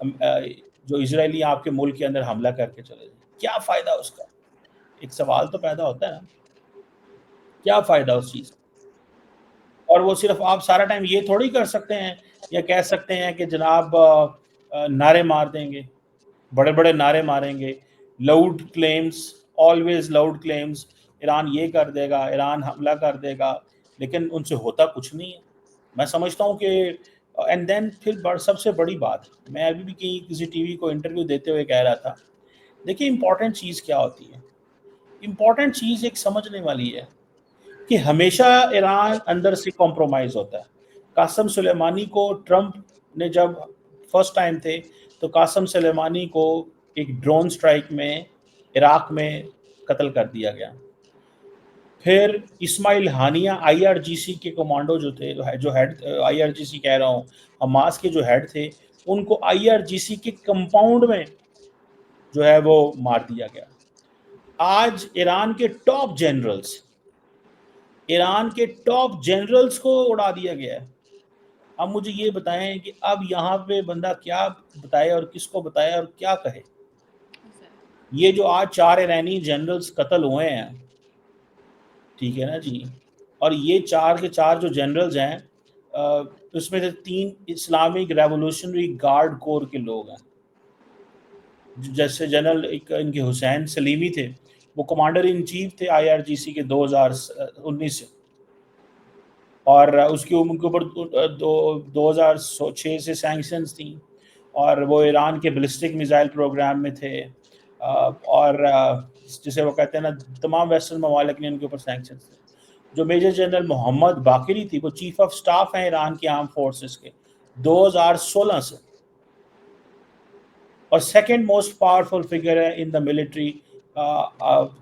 جو اسرائیلی آپ کے ملک کے اندر حملہ کر کے چلے جائیں، کیا فائدہ اس کا؟ ایک سوال تو پیدا ہوتا ہے نا، کیا فائدہ اس چیز کا؟ اور وہ صرف آپ سارا ٹائم یہ تھوڑی کر سکتے ہیں یا کہہ سکتے ہیں کہ جناب نعرے مار دیں گے، بڑے بڑے نعرے ماریں گے، loud claims, always loud claims, Iran یہ کر دے گا، ایران حملہ کر دے گا، لیکن ان سے ہوتا کچھ نہیں ہے۔ میں سمجھتا ہوں کہ اینڈ دین پھر سب سے بڑی بات، میں ابھی بھی کہیں کسی ٹی وی کو انٹرویو دیتے ہوئے کہہ رہا تھا، دیکھیے امپورٹنٹ چیز کیا ہوتی ہے؟ امپورٹنٹ چیز ایک سمجھنے والی ہے کہ ہمیشہ ایران اندر سے کمپرومائز ہوتا ہے۔ قاسم سلیمانی کو ٹرمپ نے جب فرسٹ ٹائم تھے تو قاسم سلیمانی کو ایک ڈرون سٹرائک میں عراق میں قتل کر دیا گیا۔ پھر اسماعیل ہانیہ آئی آر جی سی کے کمانڈو جو تھے، جو ہیڈ، آئی آر جی سی کہہ رہا ہوں، حماس کے جو ہیڈ تھے، ان کو آئی آر جی سی کے کمپاؤنڈ میں جو ہے وہ مار دیا گیا۔ آج ایران کے ٹاپ جنرلز کو اڑا دیا گیا ہے۔ اب مجھے یہ بتائیں کہ اب یہاں پہ بندہ کیا بتائے اور کس کو بتائے اور کیا کہے؟ یہ جو آج 4 ایرانی جنرلز قتل ہوئے ہیں، ٹھیک ہے نا جی، اور یہ 4 کے 4 جو جنرلز ہیں، اس میں سے 3 اسلامک ریولوشنری گارڈ کور کے لوگ ہیں۔ جیسے جنرل ایک ان کے حسین سلیمی تھے، وہ کمانڈر ان چیف تھے آئی آر جی سی کے 2019 سے، اور اس کے ان کے اوپر 2006 سے سینکشنز تھیں، اور وہ ایران کے بلسٹک میزائل پروگرام میں تھے، اور جسے وہ کہتے ہیں نا، تمام ویسٹرن ممالک نے ان کے اوپر سینکشنز تھے۔ جو میجر جنرل محمد باقری تھی، وہ چیف آف سٹاف ہیں ایران کی آرم فورسز کے 2016 سے، اور سیکنڈ موسٹ پاورفل فگر ہے ان دا ملٹری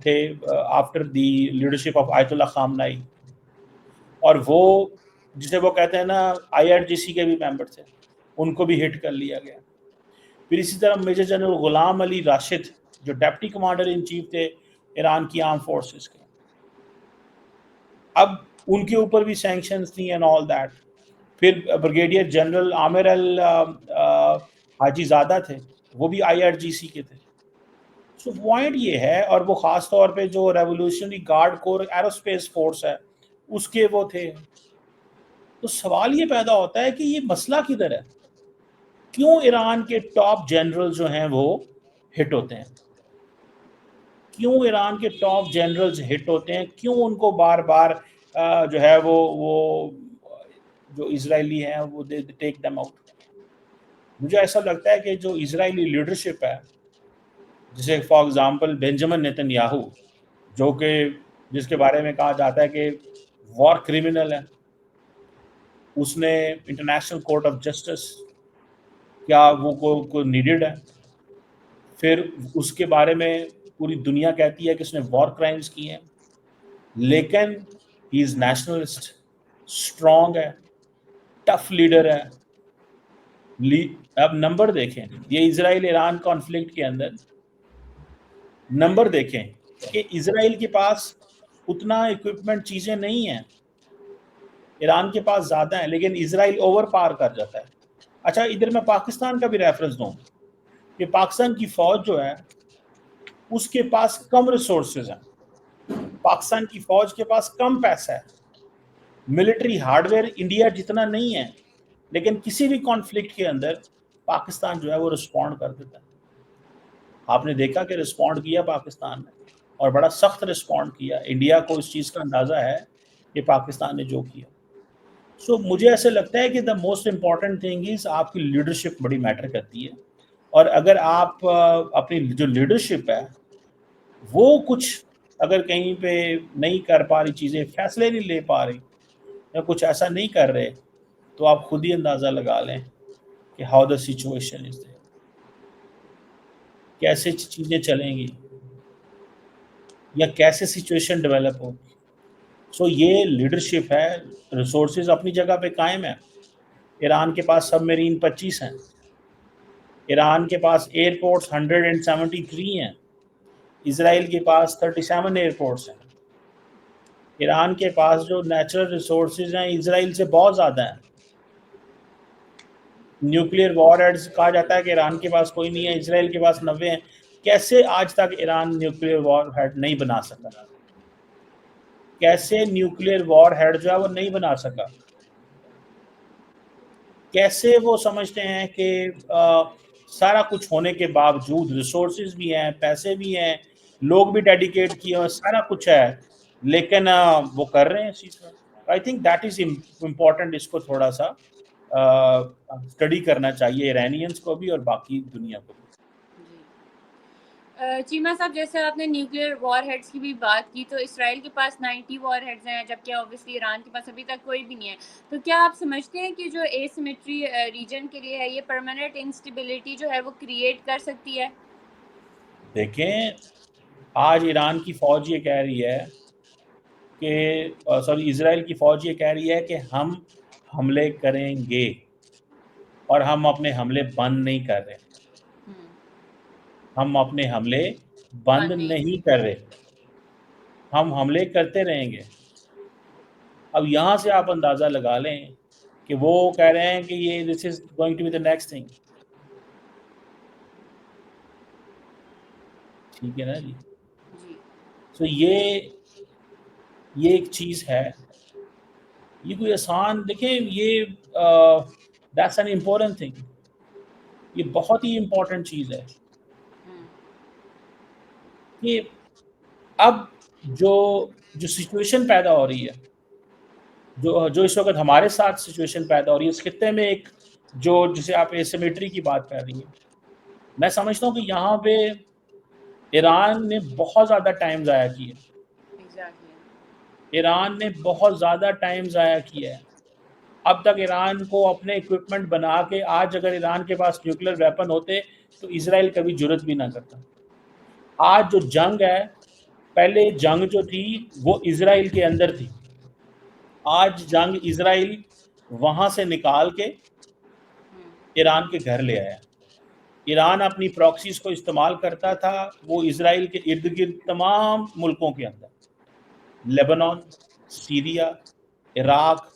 تھے آفٹر دی لیڈرشپ آف آیت اللہ خامنائی، اور وہ جسے وہ کہتے ہیں نا آئی آر جی سی کے بھی ممبر تھے، ان کو بھی ہٹ کر لیا گیا۔ پھر اسی طرح میجر جنرل غلام علی راشد جو ڈیپٹی کمانڈر ان چیف تھے ایران کی آرم فورسز کے، اب ان کے اوپر بھی سینکشنز تھیں اینڈ آل دیٹ۔ پھر بریگیڈیئر جنرل عامر حاجی زادہ تھے، وہ بھی آئی آر جی سی کے تھے۔ سو پوائنٹ یہ ہے، اور وہ خاص طور پہ جو ریولوشنری گارڈ کور ایروسپیس فورس ہے اس کے وہ تھے۔ تو سوال یہ پیدا ہوتا ہے کہ یہ مسئلہ کدھر ہے؟ کیوں ایران کے ٹاپ جنرل جو ہیں وہ ہٹ ہوتے ہیں؟ کیوں ایران کے ٹاپ جنرلز ہٹ ہوتے ہیں؟ کیوں ان کو بار بار جو ہے وہ جو اسرائیلی ہیں وہ ٹیک دم آؤٹ؟ مجھے ایسا لگتا ہے کہ جو اسرائیلی لیڈرشپ ہے، جسے فار ایگزامپل بینجامن نیتن یاہو، جو کہ جس کے بارے میں کہا جاتا ہے کہ وار کرمنل ہے، اس نے انٹرنیشنل کورٹ آف جسٹس، کیا وہ کو نیڈڈ ہے؟ پھر اس کے بارے میں پوری دنیا کہتی ہے کہ اس نے وار کرائمز کی ہیں، لیکن ہی از نیشنلسٹ، اسٹرانگ ہے، ٹف لیڈر ہے۔ اب نمبر دیکھیں، یہ اسرائیل ایران کانفلکٹ کے اندر نمبر دیکھیں کہ اسرائیل کے پاس اتنا ایکوپمنٹ چیزیں نہیں ہیں، ایران کے پاس زیادہ ہیں، لیکن اسرائیل اوور پار کر جاتا ہے۔ اچھا، ادھر میں پاکستان کا بھی ریفرنس دوں کہ پاکستان کی فوج جو ہے اس کے پاس کم ریسورسز ہیں، پاکستان کی فوج کے پاس کم پیسہ ہے، ملٹری ہارڈ ویئر انڈیا جتنا نہیں ہے، لیکن کسی بھی کانفلکٹ کے اندر پاکستان جو ہے وہ رسپونڈ کر دیتا ہے۔ آپ نے دیکھا کہ رسپونڈ کیا پاکستان نے، اور بڑا سخت رسپونڈ کیا۔ انڈیا کو اس چیز کا اندازہ ہے کہ پاکستان نے جو کیا۔ سو مجھے ایسے لگتا ہے کہ the most important thing is آپ کی لیڈرشپ بڑی میٹر کرتی ہے، اور اگر آپ اپنی جو لیڈرشپ ہے وہ کچھ اگر کہیں پہ نہیں کر پا رہی، چیزیں فیصلے نہیں لے پا رہی یا کچھ ایسا نہیں کر رہے، تو آپ خود ہی اندازہ لگا لیں کہ ہاؤ دا سچویشن از، کیسے چیزیں چلیں گی یا کیسے سچویشن ڈیولپ ہوگی۔ سو یہ لیڈرشپ ہے۔ ریسورسز اپنی جگہ پہ قائم ہے، ایران کے پاس سب میرین 25 ہیں، ایران کے پاس ایئرپورٹس 173 ہیں، اسرائیل کے پاس 37 ایئرپورٹس ہیں۔ ایران کے پاس جو نیچرل ریسورسز ہیں اسرائیل سے بہت زیادہ ہیں۔ نیوکلیئر وار ہیڈز کہا جاتا ہے کہ ایران کے پاس کوئی نہیں ہے, اسرائیل کے پاس 90 ہیں. کیسے آج تک ایران نیوکلیئر وار ہیڈ نہیں بنا سکا؟ کیسے نیوکلیئر وار ہیڈ جو ہے وہ نہیں بنا سکا؟ کیسے وہ سمجھتے ہیں کہ سارا کچھ ہونے کے باوجود ریسورسز بھی ہیں, پیسے بھی ہیں, لوگ بھی ڈیڈیکیٹ کیے ہیں, سارا کچھ ہے, لیکن وہ کر رہے ہیں اس چیز کا. I think that is important. اس کو تھوڑا سا اسٹڈی کرنا چاہیے ایرانینس کو بھی اور باقی دنیا کو بھی. چیمہ صاحب, جیسے آپ نے نیوکلیئر وار ہیڈز کی بھی بات کی, تو اسرائیل کے پاس 90 وار ہیڈز ہیں, جبکہ اوبویسلی ایران کے پاس ابھی تک کوئی بھی نہیں ہے. تو کیا آپ سمجھتے ہیں کہ جو اے سیمیٹری ریجن کے لیے ہے, یہ پرماننٹ انسٹیبلٹی جو ہے وہ کریٹ کر سکتی ہے؟ دیکھیں, آج ایران کی فوج یہ کہہ رہی ہے کہ اسرائیل کی فوج یہ کہہ رہی ہے کہ ہم حملے کریں گے, اور ہم اپنے حملے بند نہیں کر رہے. ہم اپنے حملے بند نہیں کر رہے, ہم حملے کرتے رہیں گے. اب یہاں سے آپ اندازہ لگا لیں کہ وہ کہہ رہے ہیں کہ یہ this is going to be the next thing. ٹھیک ہے نا جی؟ تو یہ ایک چیز ہے, یہ کوئی آسان, دیکھیں یہ that's an important thing. یہ بہت ہی امپورٹنٹ چیز ہے کہ اب جو سچویشن پیدا ہو رہی ہے, جو اس وقت ہمارے ساتھ سچویشن پیدا ہو رہی ہے اس خطے میں, ایک جسے آپ ایسیمیٹری کی بات کر رہی ہیں, میں سمجھتا ہوں کہ یہاں پہ ایران نے بہت زیادہ ٹائم ضائع کیا. ایران نے بہت زیادہ ٹائم ضائع کیا ہے. اب تک ایران کو اپنے اکوپمنٹ بنا کے, آج اگر ایران کے پاس نیوکلیر ویپن ہوتے تو اسرائیل کبھی جرت بھی نہ کرتا. آج جو جنگ ہے, پہلے جنگ جو تھی وہ اسرائیل کے اندر تھی, آج جنگ اسرائیل وہاں سے نکال کے ایران کے گھر لے آیا. ایران اپنی پراکسیز کو استعمال کرتا تھا, وہ اسرائیل کے ارد گرد تمام ملکوں کے اندر, لیبنان, سیریا, عراق,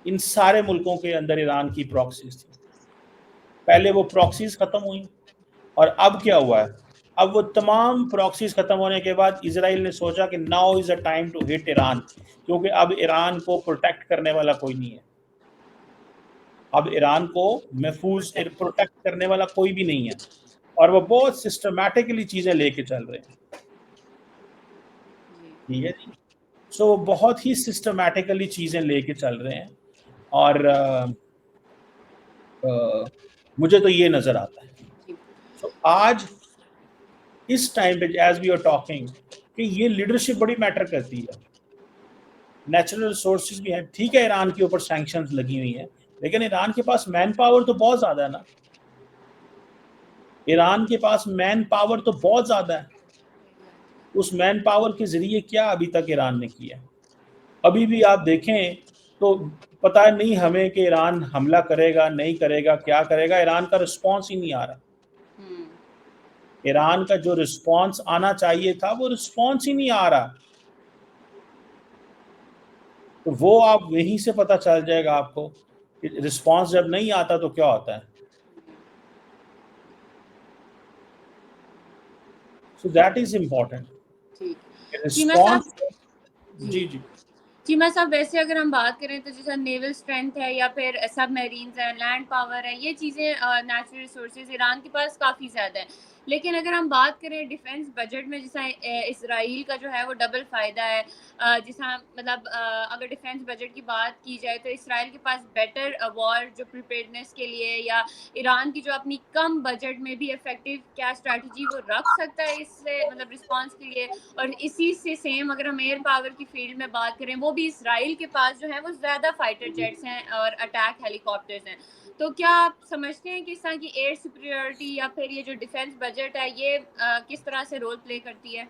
ان سارے ملکوں کے اندر ایران کی پراکسیز تھی. پہلے وہ پراکسیز ختم ہوئیں, اور اب کیا ہوا ہے, اب وہ تمام پراکسیز ختم ہونے کے بعد اسرائیل نے سوچا کہ now is a time to hit Iran, کیونکہ اب ایران کو پروٹیکٹ کرنے والا کوئی نہیں ہے. اب ایران کو محفوظ پروٹیکٹ کرنے والا کوئی بھی نہیں ہے, اور وہ بہت سسٹمیٹکلی چیزیں لے کے چل رہے ہیں. ٹھیک ہے جی, سو وہ بہت ہی سسٹمیٹکلی چیزیں لے کے چل رہے ہیں, اور مجھے تو یہ نظر آتا ہے. سو آج اس ٹائم پہ ایز وی آر ٹاکنگ کہ یہ لیڈرشپ بڑی میٹر کرتی ہے. نیچرل ریسورسز بھی ہیں, ٹھیک ہے ایران کے اوپر سینکشنز لگی ہوئی ہیں, لیکن ایران کے پاس مین پاور تو بہت زیادہ ہے نا. ایران کے پاس مین پاور تو بہت زیادہ ہے. اس مین پاور کے ذریعے کیا ابھی تک ایران نے کیا؟ ابھی بھی آپ دیکھیں تو پتہ نہیں ہمیں کہ ایران حملہ کرے گا نہیں کرے گا, کیا کرے گا. ایران کا رسپانس ہی نہیں آ رہا. ایران کا جو رسپانس آنا چاہیے تھا وہ رسپانس ہی نہیں آ رہا. تو وہ آپ وہیں سے پتہ چل جائے گا آپ کو کہ رسپانس جب نہیں آتا تو کیا ہوتا ہے. So that is important. Response. جی جی چیمہ صاحب, ویسے اگر ہم بات کریں تو جیسا نیول اسٹرینتھ ہے یا پھر سب میرینز ہیں, لینڈ پاور ہے, یہ چیزیں نیچرل ریسورسز ایران کے پاس کافی زیادہ ہیں. لیکن اگر ہم بات کریں ڈیفینس بجٹ میں, جیسا اسرائیل کا جو ہے وہ ڈبل فائدہ ہے. جیسا مطلب اگر ڈیفینس بجٹ کی بات کی جائے تو اسرائیل کے پاس بیٹر وار جو پریپیئرنیس کے لیے, یا ایران کی جو اپنی کم بجٹ میں بھی افیکٹو کیا اسٹریٹجی وہ رکھ سکتا ہے اس سے مطلب رسپانس کے لیے. اور اسی سے سیم اگر ہم ایئر پاور کی فیلڈ میں بات کریں, وہ بھی اسرائیل کے پاس جو ہے وہ زیادہ فائٹر جیٹس ہیں اور اٹیک ہیلی کاپٹرز ہیں. تو کیا آپ سمجھتے ہیں کہ اس طرح کی ایئر سپیریورٹی یا پھر یہ جو ڈیفینس بجٹ ہے یہ کس طرح سے رول پلے کرتی ہے؟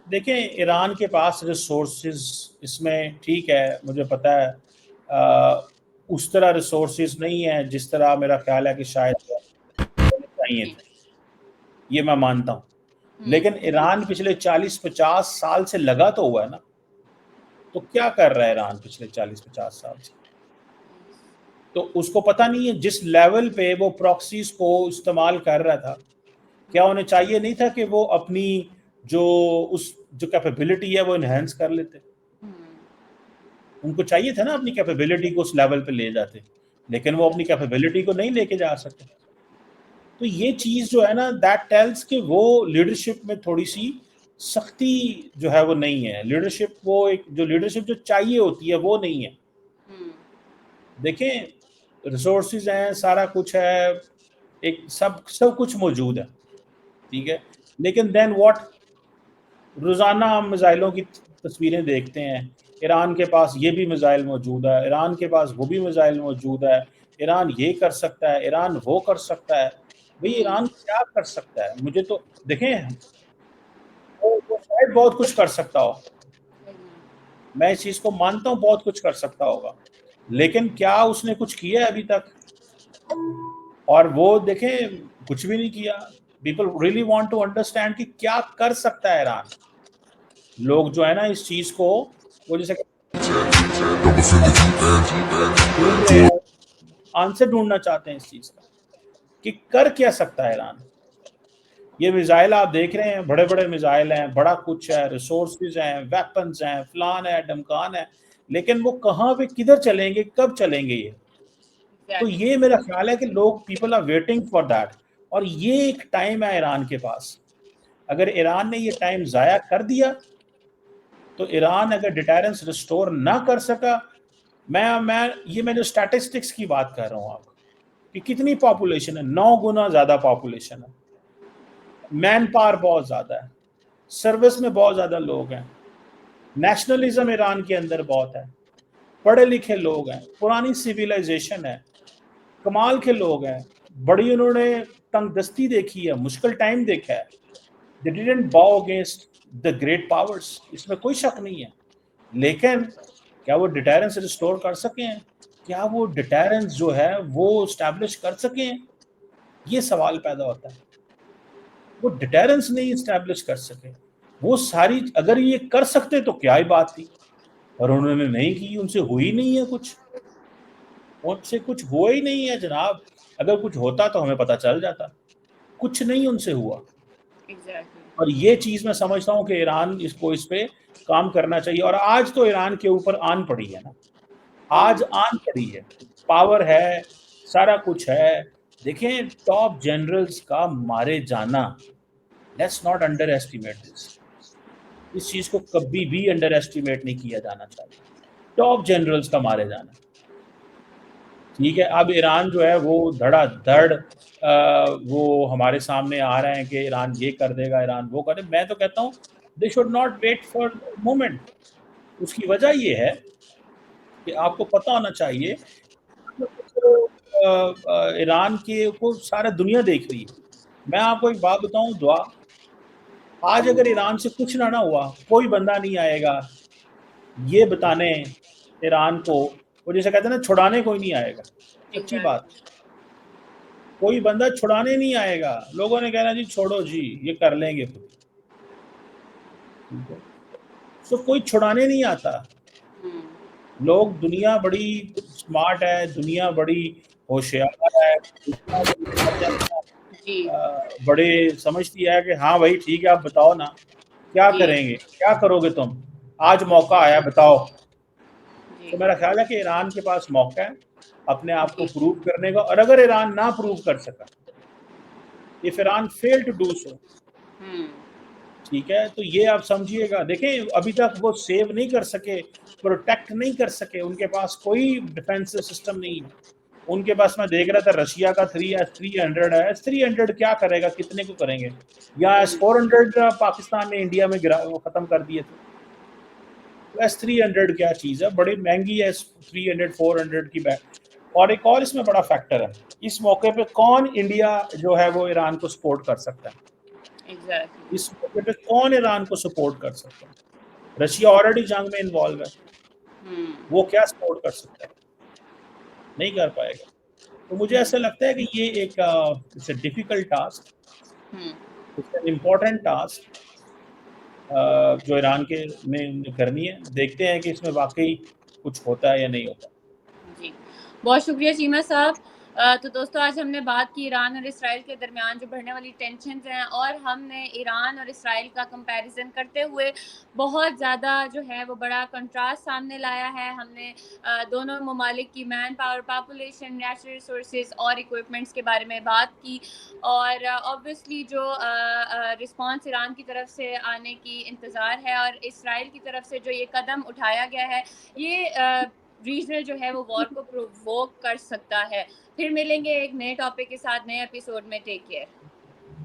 دیکھیں, ایران کے پاس ریسورسز اس میں ٹھیک ہے, مجھے پتہ ہے اس طرح ریسورسز نہیں ہیں جس طرح میرا خیال ہے کہ شاید چاہیے تھے, یہ میں مانتا ہوں. لیکن ایران پچھلے 40-50 سال سے لگا تو ہوا ہے نا. تو کیا کر رہا ہے ایران پچھلے 40-50 سال سے؟ تو اس کو پتہ نہیں ہے جس لیول پہ وہ پراکسیز کو استعمال کر رہا تھا، کیا انہیں چاہیے نہیں تھا کہ وہ اپنی جو کیپیبلٹی ہے وہ انہینس کر لیتے؟ ان کو چاہیے تھا نا اپنی کیپیبلٹی کو اس لیول پہ لے جاتے، لیکن وہ اپنی کیپیبلٹی کو نہیں لے کے جا سکتے. تو یہ چیز جو ہے نا دیٹ ٹیلز کہ وہ لیڈرشپ میں تھوڑی سی سختی جو ہے وہ نہیں ہے. لیڈرشپ وہ ایک جو لیڈرشپ جو چاہیے ہوتی ہے وہ نہیں ہے. دیکھیں ریسورسز ہیں، سارا کچھ ہے، ایک سب کچھ موجود ہے، ٹھیک ہے، لیکن دین واٹ؟ روزانہ ہم میزائلوں کی تصویریں دیکھتے ہیں، ایران کے پاس یہ بھی میزائل موجود ہے، ایران کے پاس وہ بھی میزائل موجود ہے، ایران یہ کر سکتا ہے، ایران وہ کر سکتا ہے. بھئی ایران کیا کر سکتا ہے؟ مجھے تو دیکھیں وہ شاید بہت کچھ کر سکتا ہو، میں اس چیز کو مانتا ہوں، بہت کچھ کر سکتا ہوگا، لیکن کیا اس نے کچھ کیا ہے ابھی تک؟ اور وہ دیکھیں کچھ بھی نہیں کیا. People really want to understand کہ کیا کر سکتا ہے ایران. لوگ جو ہے نا اس چیز کو وہ جیسے آنسر ڈھونڈنا چاہتے ہیں اس چیز کا کہ کر کیا سکتا ہے ایران. یہ میزائل آپ دیکھ رہے ہیں، بڑے بڑے میزائل ہیں، بڑا کچھ ہے، ریسورسز ہیں، ویپنز ہیں، فلان ہے، ڈمکان ہے، لیکن وہ کہاں پہ کدھر چلیں گے، کب چلیں گے؟ تو یہ میرا خیال ہے کہ لوگ people are waiting for that. اور یہ ایک ٹائم ہے ایران کے پاس. اگر ایران نے یہ ٹائم ضائع کر دیا تو ایران اگر ڈیٹرنس ریسٹور نہ کر سکا، میں جو سٹیٹسٹکس کی بات کر رہا ہوں آپ کہ کتنی پاپولیشن ہے، 9 گنا زیادہ پاپولیشن ہے، مین پاور بہت زیادہ ہے، سروس میں بہت زیادہ لوگ ہیں، نیشنلزم ایران کے اندر بہت ہے، پڑھے لکھے لوگ ہیں، پرانی سیویلائزیشن ہے، کمال کے لوگ ہیں، بڑی انہوں نے تنگ دستی دیکھی ہے، مشکل ٹائم دیکھا ہے. They didn't bow against the great powers. اس میں کوئی شک نہیں ہے، لیکن کیا وہ ڈیٹرنس ریسٹور کر سکیں؟ کیا وہ ڈیٹرنس جو ہے وہ اسٹیبلش کر سکیں؟ یہ سوال پیدا ہوتا ہے. وہ ڈیٹرنس نہیں اسٹیبلش کر سکے. وہ ساری اگر یہ کر سکتے تو کیا ہی بات تھی، اور انہوں نے نہیں کی، ان سے ہوئی نہیں ہے کچھ، ان سے کچھ ہوا ہی نہیں ہے جناب. اگر کچھ ہوتا تو ہمیں پتہ چل جاتا، کچھ نہیں ان سے ہوا. اور یہ چیز میں سمجھتا ہوں کہ ایران اس پہ کام کرنا چاہیے. اور آج تو ایران کے اوپر آن پڑی ہے نا، آج آن پڑی ہے، پاور ہے، سارا کچھ ہے. دیکھیں ٹاپ جنرلز کا مارے جانا، لیٹس ناٹ انڈر ایسٹیمیٹ دس. اس چیز کو کبھی بھی انڈر ایسٹیمیٹ نہیں کیا جانا چاہیے. ٹاپ جنرلز کا مارے جانا، ٹھیک ہے. اب ایران جو ہے وہ دھڑا دھڑ وہ ہمارے سامنے آ رہے ہیں کہ ایران یہ کر دے گا، ایران وہ کر دے. میں تو کہتا ہوں they should not wait for moment. اس کی وجہ یہ ہے کہ آپ کو پتہ ہونا چاہیے ایران کے کو سارا دنیا دیکھ رہی ہے. میں آپ کو ایک بات بتاؤں، دعا، آج اگر ایران سے کچھ نہ ہوا، کوئی بندہ نہیں آئے گا یہ بتانے ایران کو، وہ جیسے کہتے ہیں نا چھڑانے کوئی نہیں آئے گا. سچی بات، کوئی بندہ چھڑانے نہیں آئے گا. لوگوں نے کہنا جی چھوڑو جی یہ کر لیں گے خود. سو کوئی چھڑانے نہیں آتا. لوگ، دنیا بڑی سمارٹ ہے، دنیا بڑی ہوشیار ہے، بڑے سمجھتی ہے کہ ہاں بھائی ٹھیک ہے آپ بتاؤ نا کیا کریں گے، کیا کرو گے تم، آج موقع آیا بتاؤ. تو میرا خیال ہے کہ ایران کے پاس موقع ہے اپنے آپ کو پروو کرنے کا. اور اگر ایران نہ پروو کر سکا، if Iran fail to do so، ٹھیک ہے، تو یہ آپ سمجھیے گا. دیکھیں ابھی تک وہ سیو نہیں کر سکے، پروٹیکٹ نہیں کر سکے، ان کے پاس کوئی ڈیفینس سسٹم نہیں ہے. ان کے پاس میں دیکھ رہا تھا رشیا کا S-300 ہے. S-300 کیا کرے گا، کتنے کو کریں گے؟ یا S-400 پاکستان نے انڈیا میں ختم کر دیے تھے. S-300 کیا چیز ہے، بڑی مہنگی ہے S-300 400 کی بیگ. اور ایک اور اس میں بڑا فیکٹر ہے، اس موقع پہ کون انڈیا جو ہے وہ ایران کو سپورٹ کر سکتا ہے؟ اس موقع پہ کون ایران کو سپورٹ کر سکتا ہے؟ رشیا آلریڈی جنگ میں انوالو ہے، وہ کیا سپورٹ کر سکتا ہے؟ نہیں کر پائے گا. تو مجھے ایسا لگتا ہے کہ یہ ایک ڈیفیکلٹ ٹاسک، امپورٹنٹ ٹاسک جو ایران کے میں کرنی ہے. دیکھتے ہیں کہ اس میں واقعی کچھ ہوتا ہے یا نہیں ہوتا. جی بہت شکریہ چیمہ صاحب. تو دوستو آج ہم نے بات کی ایران اور اسرائیل کے درمیان جو بڑھنے والی ٹینشنز ہیں, اور ہم نے ایران اور اسرائیل کا کمپیریزن کرتے ہوئے بہت زیادہ جو ہے وہ بڑا کنٹراسٹ سامنے لایا ہے. ہم نے دونوں ممالک کی man power, population, natural resources اور اکوپمنٹس کے بارے میں بات کی, اور آبویسلی جو رسپانس ایران کی طرف سے آنے کی انتظار ہے اور اسرائیل کی طرف سے جو یہ قدم اٹھایا گیا ہے, یہ ریجنل جو ہے وہ وار کو پروووک کر سکتا ہے. پھر ملیں گے ایک نئے ٹاپک کے ساتھ نئے ایپیسوڈ میں. Take care.